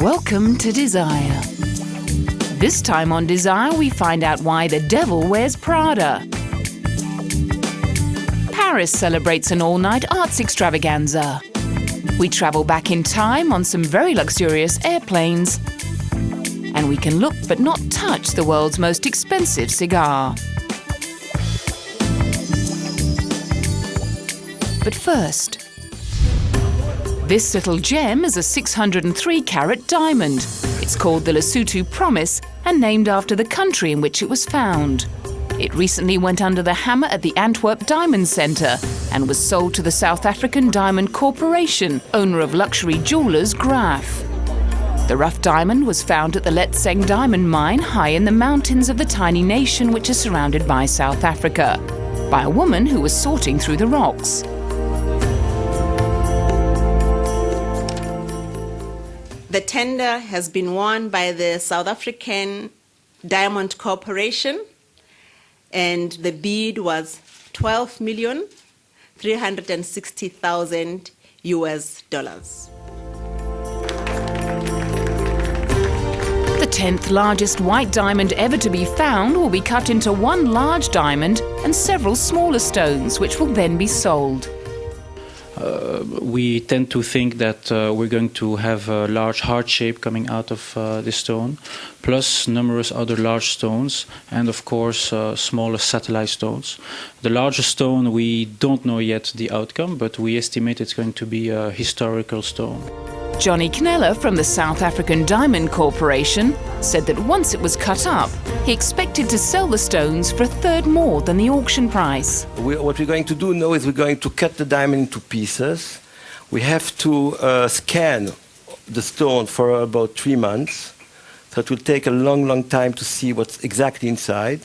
Welcome to Desire. This time on Desire, we find out why the devil wears Prada. Paris celebrates an all-night arts extravaganza. We travel back in time on some very luxurious airplanes. And we can look but not touch the world's most expensive cigar. But first, this little gem is a 603-carat diamond. It's called the Lesotho Promise and named after the country in which it was found. It recently went under the hammer at the Antwerp Diamond Centre and was sold to the South African Diamond Corporation, owner of luxury jewellers Graf. The rough diamond was found at the Letseng diamond mine high in the mountains of the tiny nation which is surrounded by South Africa, by a woman who was sorting through the rocks. The tender has been won by the South African Diamond Corporation, and the bid was $12,360,000 US. The 10th largest white diamond ever to be found will be cut into one large diamond and several smaller stones, which will then be sold. We tend to think that we're going to have a large heart shape coming out of this stone, plus numerous other large stones, and of course smaller satellite stones. The largest stone, we don't know yet the outcome, but we estimate it's going to be a historical stone. Johnny Kneller from the South African Diamond Corporation said that once it was cut up, he expected to sell the stones for a third more than the auction price. What we're going to do now is we're going to cut the diamond into pieces. We have to scan the stone for about 3 months. So it will take a long time to see what's exactly inside.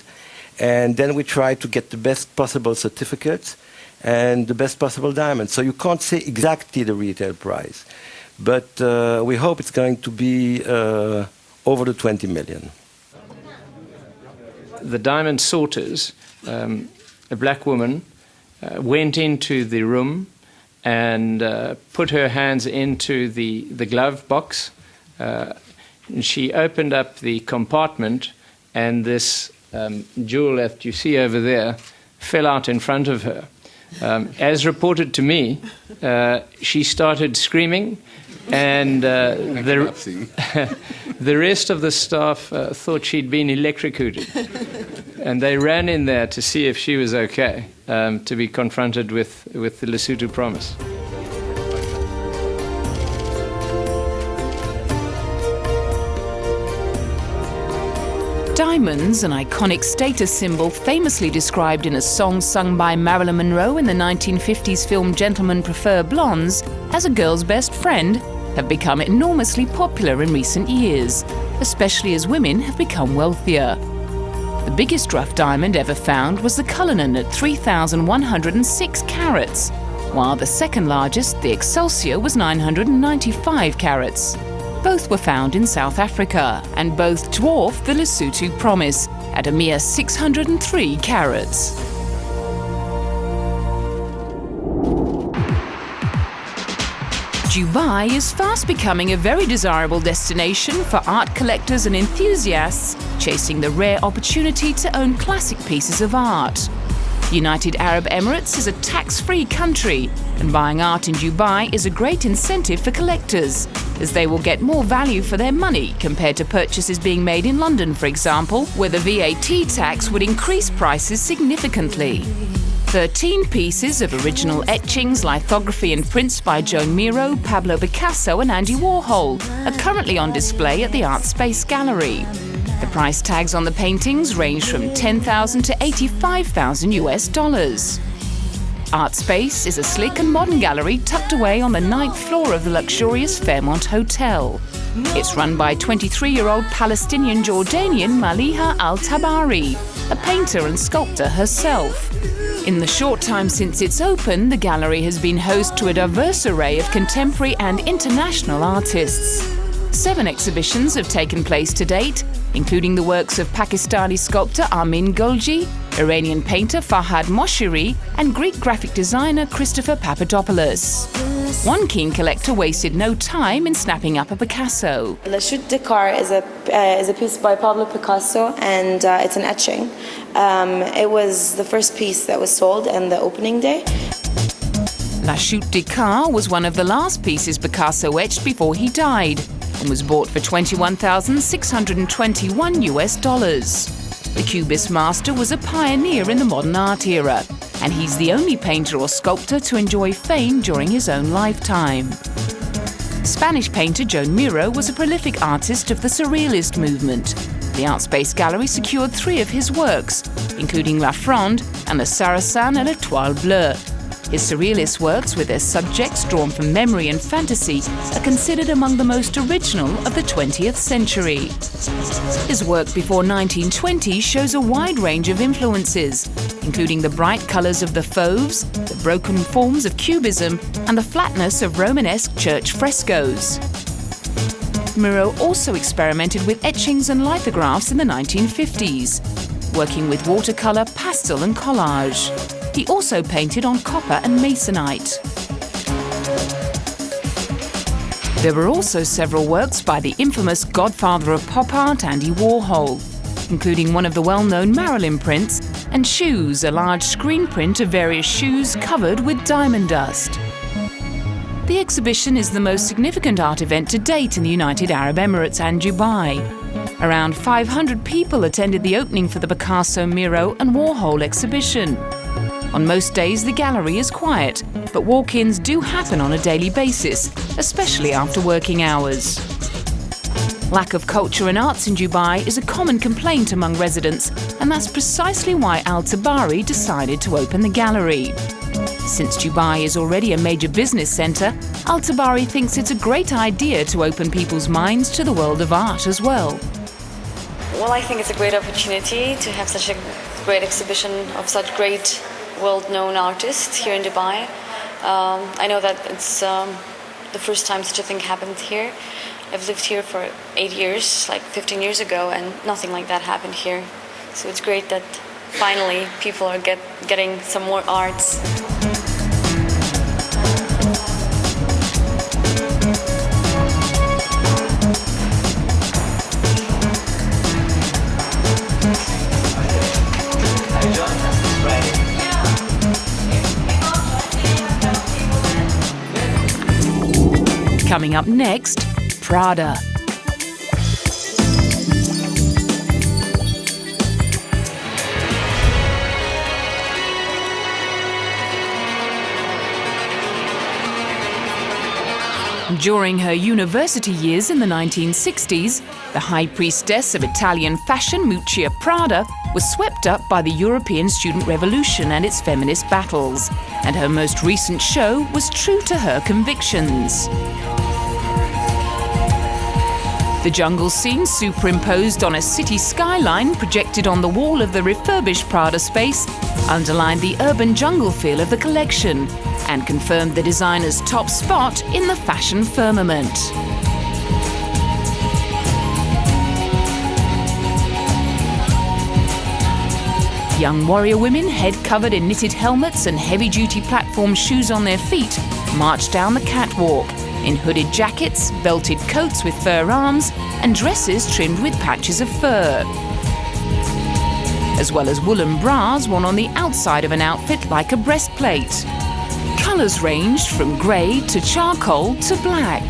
And then we try to get the best possible certificates and the best possible diamond. So you can't say exactly the retail price. But we hope it's going to be over the 20 million. The diamond sorters, a black woman, went into the room and put her hands into the glove box. And she opened up the compartment, and this jewel that you see over there fell out in front of her. As reported to me, she started screaming, and the rest of the staff thought she'd been electrocuted. And they ran in there to see if she was okay, to be confronted with the Lesotho Promise. Diamonds, an iconic status symbol famously described in a song sung by Marilyn Monroe in the 1950s film Gentlemen Prefer Blondes, as a girl's best friend, have become enormously popular in recent years, especially as women have become wealthier. The biggest rough diamond ever found was the Cullinan at 3,106 carats, while the second largest, the Excelsior, was 995 carats. Both were found in South Africa, and both dwarf the Lesotho Promise at a mere 603 carats. Dubai is fast becoming a very desirable destination for art collectors and enthusiasts chasing the rare opportunity to own classic pieces of art. The United Arab Emirates is a tax-free country, and buying art in Dubai is a great incentive for collectors, as they will get more value for their money compared to purchases being made in London, for example, where the VAT tax would increase prices significantly. 13 pieces of original etchings, lithography and prints by Joan Miro, Pablo Picasso and Andy Warhol are currently on display at the Art Space Gallery. The price tags on the paintings range from $10,000 to $85,000 US. Art Space is a sleek and modern gallery tucked away on the 9th floor of the luxurious Fairmont Hotel. It's run by 23-year-old Palestinian-Jordanian Maliha Al-Tabari, a painter and sculptor herself. In the short time since its open, the gallery has been host to a diverse array of contemporary and international artists. 7 exhibitions have taken place to date, including the works of Pakistani sculptor Armin Golgi, Iranian painter Fahad Moshiri, and Greek graphic designer Christopher Papadopoulos. One keen collector wasted no time in snapping up a Picasso. La Chute de Car is a piece by Pablo Picasso, and it's an etching. It was the first piece that was sold on the opening day. La Chute de Car was one of the last pieces Picasso etched before he died and was bought for $21,621 US. The Cubist master was a pioneer in the modern art era, and he's the only painter or sculptor to enjoy fame during his own lifetime. Spanish painter Joan Miró was a prolific artist of the Surrealist movement. The Art Space Gallery secured 3 of his works, including La Fronde and Le Sarrasin et l'Étoile Bleue. His Surrealist works, with their subjects drawn from memory and fantasy, are considered among the most original of the 20th century. His work before 1920 shows a wide range of influences, including the bright colours of the fauves, the broken forms of Cubism, and the flatness of Romanesque church frescoes. Miró also experimented with etchings and lithographs in the 1950s, working with watercolour, pastel and collage. He also painted on copper and masonite. There were also several works by the infamous godfather of pop art, Andy Warhol, including one of the well-known Marilyn prints, and Shoes, a large screen print of various shoes covered with diamond dust. The exhibition is the most significant art event to date in the United Arab Emirates and Dubai. Around 500 people attended the opening for the Picasso, Miró and Warhol exhibition. On most days, the gallery is quiet, but walk-ins do happen on a daily basis, especially after working hours. Lack of culture and arts in Dubai is a common complaint among residents, and that's precisely why Al Tabari decided to open the gallery. Since Dubai is already a major business centre, Al Tabari thinks it's a great idea to open people's minds to the world of art as well. Well, I think it's a great opportunity to have such a great exhibition of such great world-known artists here in Dubai. I know that it's the first time such a thing happened here. I've lived here for 8 years, like 15 years ago, and nothing like that happened here. So it's great that finally people are getting some more arts. Coming up next, Prada. During her university years in the 1960s, the high priestess of Italian fashion, Miuccia Prada, was swept up by the European student revolution and its feminist battles, and her most recent show was true to her convictions. The jungle scene, superimposed on a city skyline projected on the wall of the refurbished Prada space, underlined the urban jungle feel of the collection and confirmed the designer's top spot in the fashion firmament. Young warrior women, head covered in knitted helmets and heavy-duty platform shoes on their feet, marched down the catwalk in hooded jackets, belted coats with fur arms, and dresses trimmed with patches of fur, as well as woolen bras worn on the outside of an outfit like a breastplate. Colours ranged from grey to charcoal to black.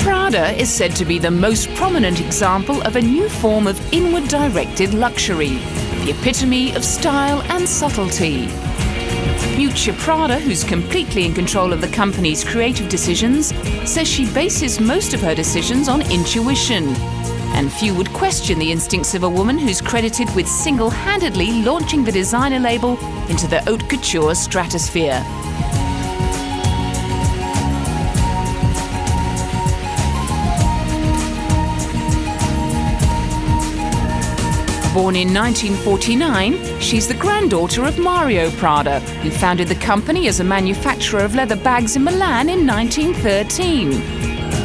Prada is said to be the most prominent example of a new form of inward-directed luxury, the epitome of style and subtlety. Miuccia Prada, who's completely in control of the company's creative decisions, says she bases most of her decisions on intuition. And few would question the instincts of a woman who's credited with single-handedly launching the designer label into the haute couture stratosphere. Born in 1949, she's the granddaughter of Mario Prada, who founded the company as a manufacturer of leather bags in Milan in 1913.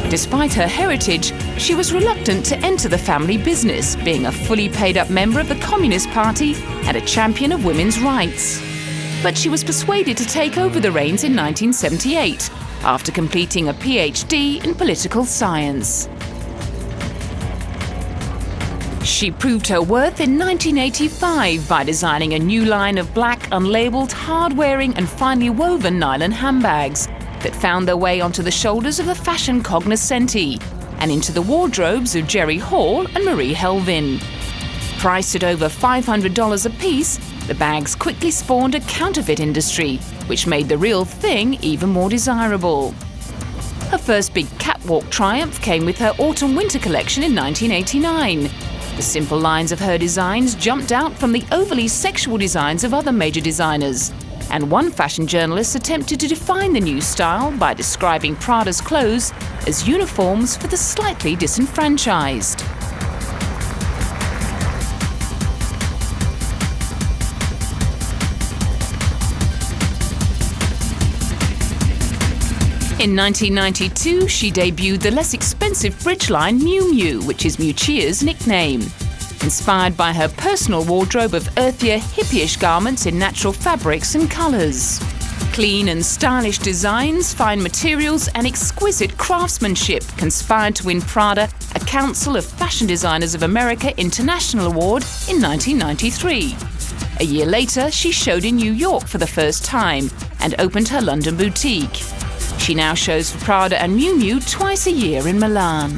Despite her heritage, She was reluctant to enter the family business, being a fully paid-up member of the Communist Party and a champion of women's rights. But she was persuaded to take over the reins in 1978, after completing a PhD in political science. She proved her worth in 1985 by designing a new line of black, unlabeled, hard-wearing and finely woven nylon handbags that found their way onto the shoulders of the fashion cognoscenti and into the wardrobes of Jerry Hall and Marie Helvin. Priced at over $500 a piece, the bags quickly spawned a counterfeit industry, which made the real thing even more desirable. Her first big catwalk triumph came with her autumn-winter collection in 1989. The simple lines of her designs jumped out from the overly sexual designs of other major designers, and one fashion journalist attempted to define the new style by describing Prada's clothes as uniforms for the slightly disenfranchised. In 1992, she debuted the less expensive bridge line Miu Miu, which is Miuccia's nickname. Inspired by her personal wardrobe of earthier, hippie-ish garments in natural fabrics and colours. Clean and stylish designs, fine materials and exquisite craftsmanship conspired to win Prada a Council of Fashion Designers of America International Award in 1993. A year later, she showed in New York for the first time and opened her London boutique. She now shows for Prada and Miu Miu twice a year in Milan.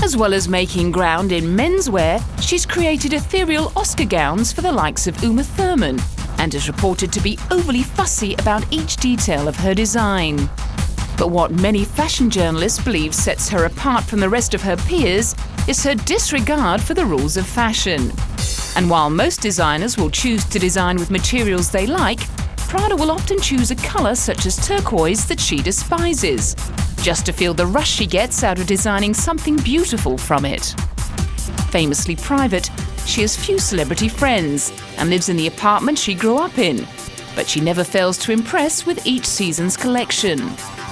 As well as making ground in menswear, she's created ethereal Oscar gowns for the likes of Uma Thurman, and is reported to be overly fussy about each detail of her design. But what many fashion journalists believe sets her apart from the rest of her peers is her disregard for the rules of fashion. And while most designers will choose to design with materials they like, Prada will often choose a colour such as turquoise that she despises, just to feel the rush she gets out of designing something beautiful from it. Famously private, she has few celebrity friends and lives in the apartment she grew up in, but she never fails to impress with each season's collection.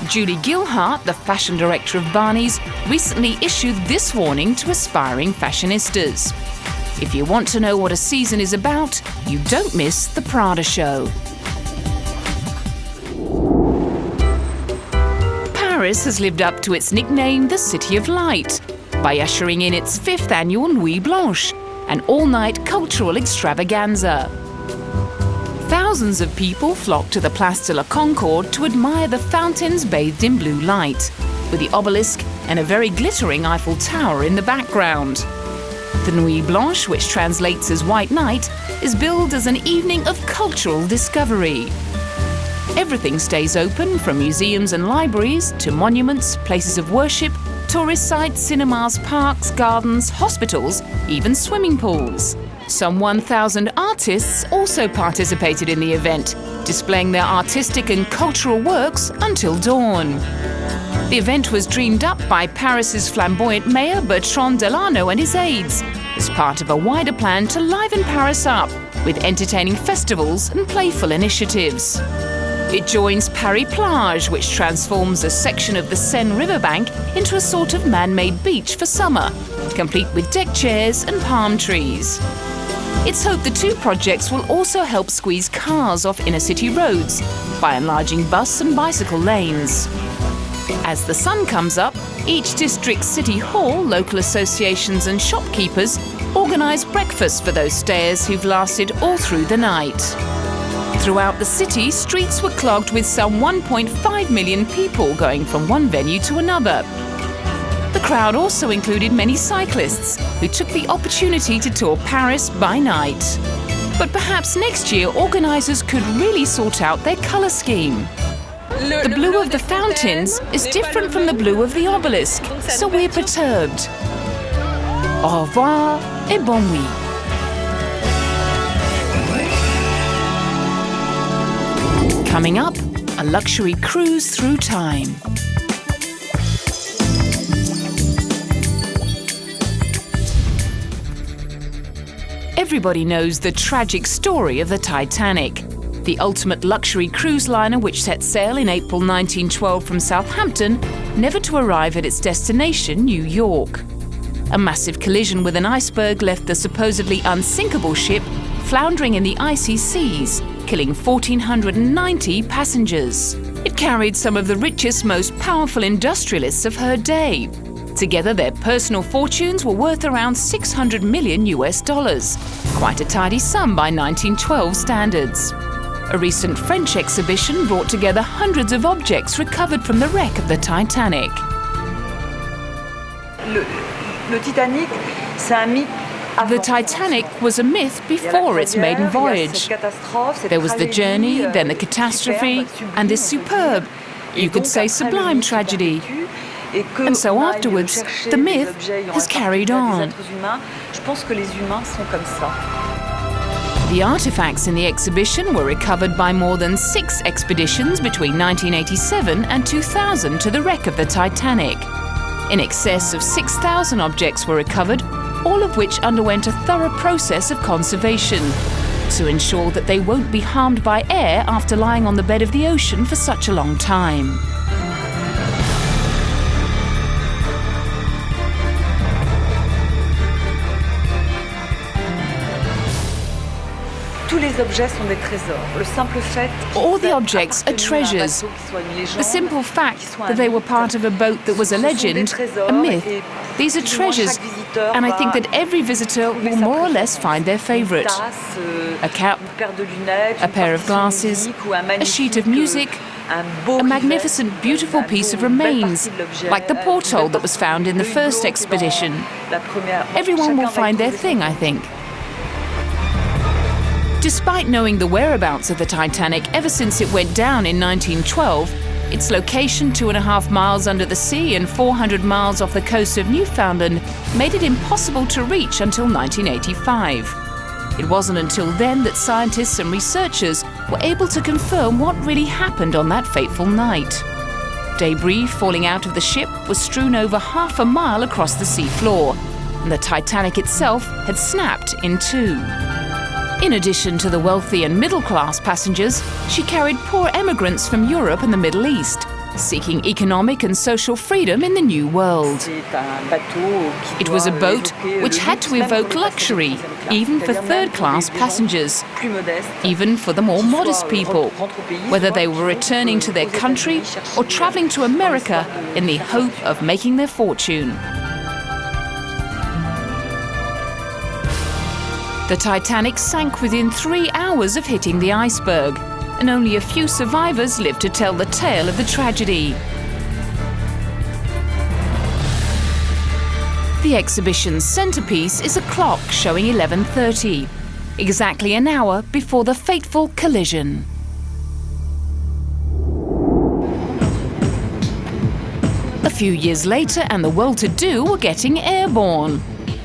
Julie Gilhart, the fashion director of Barney's, recently issued this warning to aspiring fashionistas. If you want to know what a season is about, you don't miss the Prada show. Paris has lived up to its nickname, the City of Light, by ushering in its 5th annual Nuit Blanche, an all-night cultural extravaganza. Thousands of people flock to the Place de la Concorde to admire the fountains bathed in blue light, with the obelisk and a very glittering Eiffel Tower in the background. The Nuit Blanche, which translates as White Night, is billed as an evening of cultural discovery. Everything stays open, from museums and libraries to monuments, places of worship, tourist sites, cinemas, parks, gardens, hospitals, even swimming pools. Some 1,000 artists also participated in the event, displaying their artistic and cultural works until dawn. The event was dreamed up by Paris's flamboyant mayor Bertrand Delano and his aides, as part of a wider plan to liven Paris up with entertaining festivals and playful initiatives. It joins Paris Plage, which transforms a section of the Seine riverbank into a sort of man-made beach for summer, complete with deck chairs and palm trees. It's hoped the two projects will also help squeeze cars off inner-city roads by enlarging bus and bicycle lanes. As the sun comes up, each district's city hall, local associations and shopkeepers organise breakfast for those stayers who've lasted all through the night. Throughout the city, streets were clogged with some 1.5 million people going from one venue to another. The crowd also included many cyclists who took the opportunity to tour Paris by night. But perhaps next year organisers could really sort out their colour scheme. The blue of the fountains is different from the blue of the obelisk, so we're perturbed. Au revoir et bonne nuit. Coming up, a luxury cruise through time. Everybody knows the tragic story of the Titanic, the ultimate luxury cruise liner which set sail in April 1912 from Southampton, never to arrive at its destination, New York. A massive collision with an iceberg left the supposedly unsinkable ship floundering in the icy seas, killing 1,490 passengers. It carried some of the richest, most powerful industrialists of her day. Together, their personal fortunes were worth around $600 million US, quite a tidy sum by 1912 standards. A recent French exhibition brought together hundreds of objects recovered from the wreck of the Titanic. The Titanic was a myth before its maiden voyage. There was the journey, then the catastrophe, and this superb, you could say sublime tragedy. And so afterwards, the myth has carried on. The artifacts in the exhibition were recovered by more than 6 expeditions between 1987 and 2000 to the wreck of the Titanic. In excess of 6,000 objects were recovered, all of which underwent a thorough process of conservation to ensure that they won't be harmed by air after lying on the bed of the ocean for such a long time. All the objects are treasures. The simple fact that they were part of a boat that was a legend, a myth, these are treasures, and I think that every visitor will more or less find their favorite. A cap, a pair of glasses, a sheet of music, a magnificent, beautiful piece of remains, like the porthole that was found in the first expedition. Everyone will find their thing, I think. Despite knowing the whereabouts of the Titanic ever since it went down in 1912, its location 2.5 miles under the sea and 400 miles off the coast of Newfoundland made it impossible to reach until 1985. It wasn't until then that scientists and researchers were able to confirm what really happened on that fateful night. Debris falling out of the ship was strewn over 1/2 mile across the seafloor, and the Titanic itself had snapped in two. In addition to the wealthy and middle-class passengers, she carried poor emigrants from Europe and the Middle East, seeking economic and social freedom in the New World. It was a boat which had to evoke luxury, even for third-class passengers, even for the more modest people, whether they were returning to their country or traveling to America in the hope of making their fortune. The Titanic sank within 3 hours of hitting the iceberg, and only a few survivors lived to tell the tale of the tragedy. The exhibition's centerpiece is a clock showing 11:30, exactly an hour before the fateful collision. A few years later, and the well-to-do were getting airborne.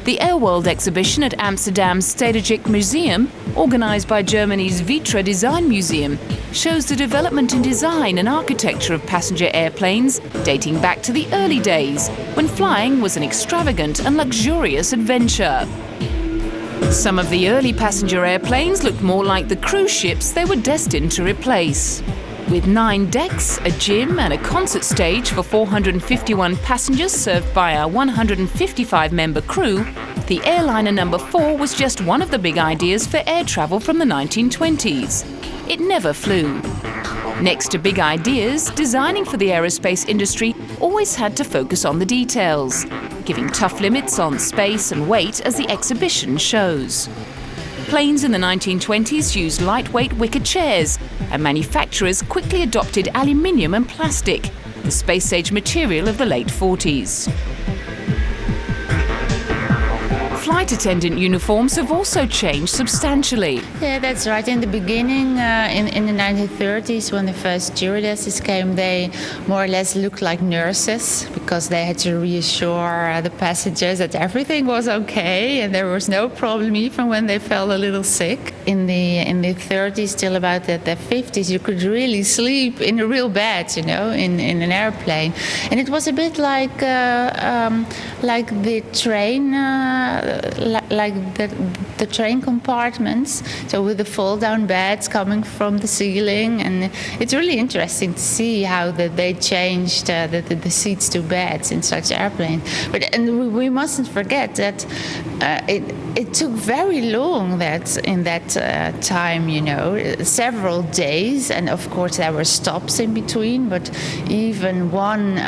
The Airworld exhibition at Amsterdam's Stedelijk Museum, organized by Germany's Vitra Design Museum, shows the development in design and architecture of passenger airplanes dating back to the early days, when flying was an extravagant and luxurious adventure. Some of the early passenger airplanes looked more like the cruise ships they were destined to replace. With 9 decks, a gym and a concert stage for 451 passengers served by a 155-member crew, the airliner number 4 was just one of the big ideas for air travel from the 1920s. It never flew. Next to big ideas, designing for the aerospace industry always had to focus on the details, giving tough limits on space and weight as the exhibition shows. Planes in the 1920s used lightweight wicker chairs, and manufacturers quickly adopted aluminium and plastic, the space-age material of the late 40s. Flight attendant uniforms have also changed substantially. Yeah, that's right. In the beginning, in the 1930s, when the first stewardesses came, they more or less looked like nurses because they had to reassure the passengers that everything was okay and there was no problem even when they felt a little sick. in the 30s till about the 50s, you could really sleep in a real bed, in an airplane, and it was a bit like the train, the train compartments. So with the fold-down beds coming from the ceiling, and it's really interesting to see how they changed the seats to beds in such airplanes. And we mustn't forget that it took very long in that time, several days, and of course there were stops in between, but even one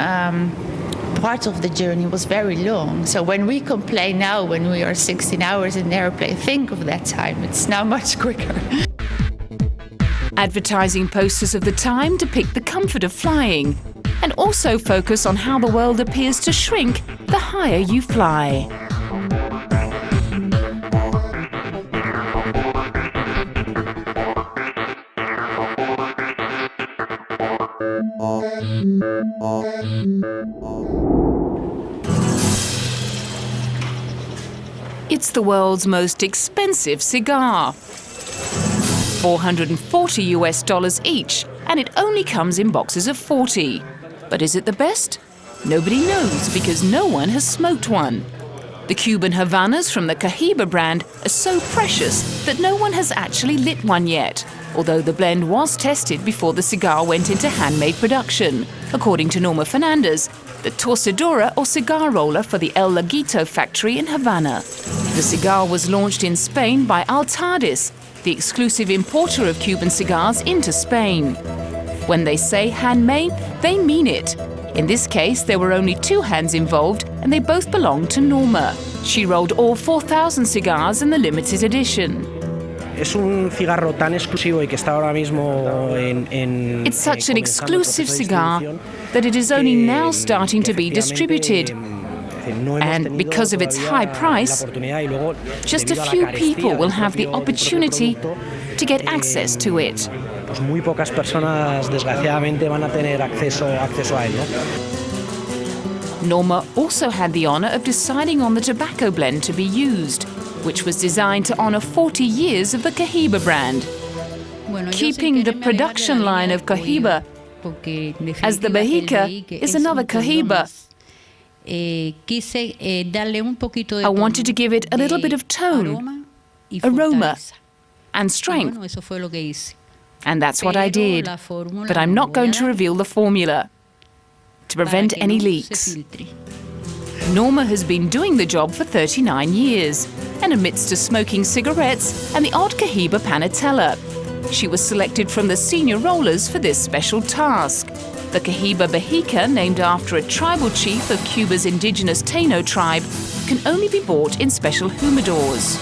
part of the journey was very long. So when we complain now when we are 16 hours in the airplane, think of that time. It's now much quicker. Advertising posters of the time depict the comfort of flying and also focus on how the world appears to shrink the higher you fly. It's the world's most expensive cigar. $440 each, and it only comes in boxes of 40. But is it the best? Nobody knows because no one has smoked one. The Cuban Havanas from the Cohiba brand are so precious that no one has actually lit one yet, although the blend was tested before the cigar went into handmade production, according to Norma Fernandez, the torcedora or cigar roller for the El Laguito factory in Havana. The cigar was launched in Spain by Altadis, the exclusive importer of Cuban cigars into Spain. When they say handmade, they mean it. In this case, there were only 2 hands involved, and they both belonged to Norma. She rolled all 4,000 cigars in the limited edition. Es un cigarro tan exclusivo y que está ahora mismo en It's such an exclusive cigar that it is only now starting to be distributed. And because of its high price, just a few people will have the opportunity to get access to it. Muy pocas personas, desgraciadamente, van a tener acceso a él, ¿no? Norma also had the honor of deciding on the tobacco blend to be used, which was designed to honor 40 years of the Cohiba brand. Keeping the production line of Cohiba, as the Behica is another Cohiba. I wanted to give it a little bit of tone, aroma, and strength. And that's what I did. But I'm not going to reveal the formula to prevent any leaks. Norma has been doing the job for 39 years, and amidst to smoking cigarettes and the odd Cohiba panatella, she was selected from the senior rollers for this special task. The Cohiba Behica, named after a tribal chief of Cuba's indigenous Taino tribe, can only be bought in special humidors.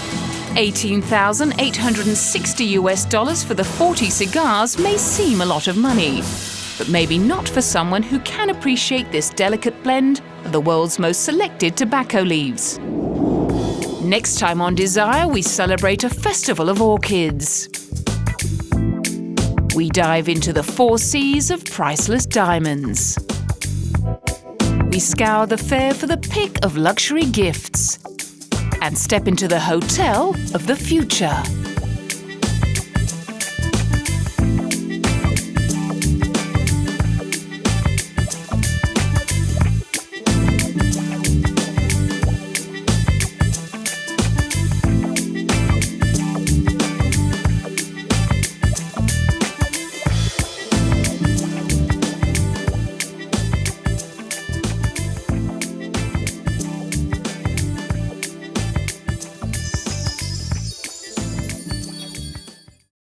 $18,860 for the 40 cigars may seem a lot of money, but maybe not for someone who can appreciate this delicate blend of the world's most selected tobacco leaves. Next time on Desire, we celebrate a festival of orchids. We dive into the 4 seas of priceless diamonds. We scour the fair for the pick of luxury gifts and step into the hotel of the future.